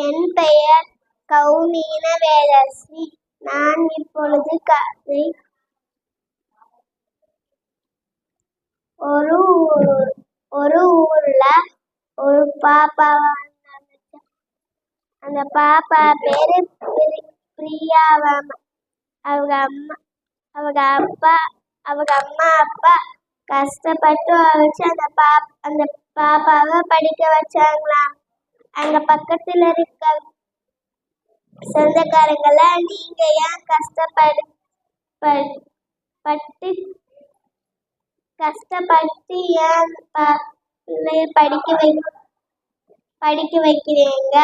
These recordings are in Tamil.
என் பெயர் கௌமீன வேதஸ்ரீ. நான் இப்பொழுது கதை ஒரு ஊர்ல ஒரு பாப்பா. அந்த பாப்பா பேரு பிரியாவாம். அவங்க அம்மா அப்பா கஷ்டப்பட்டு வச்சு அந்த பாப்பாவை படிக்க வச்சாங்களாம். அங்க பக்கத்துல இருக்க சொந்தக்காரங்கள, நீங்க ஏன் கஷ்டப்பட்டு ஏன் பிள்ளைய படிக்க வைக்கிறீங்க?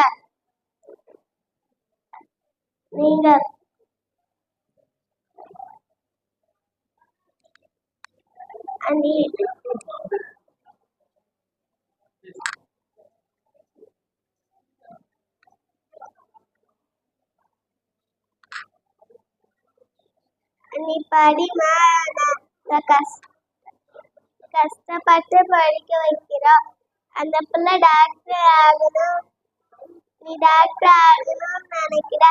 நீங்க நீ படிமா, கஷ்டப்பட்டு படிக்க வைக்கிறோம். அந்த பிள்ளை டாக்டர் ஆகணும். நீ டாக்டர் ஆகணும்னு நினைக்கிற.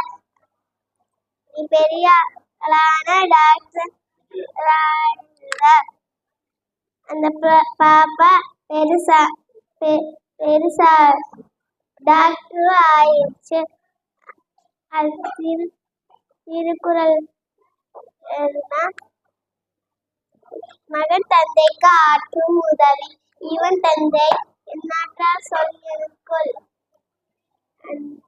நீ பெரிய டாக்டர். அந்த பாப்பா பெருசா டாக்டர் ஆயிடுச்சு. அது திருக்குறள் மகன் தந்தைக்கு ஆற்றும் உதவி இவன் தந்தை எண்ணற்றார் சொல் எனக்குள்.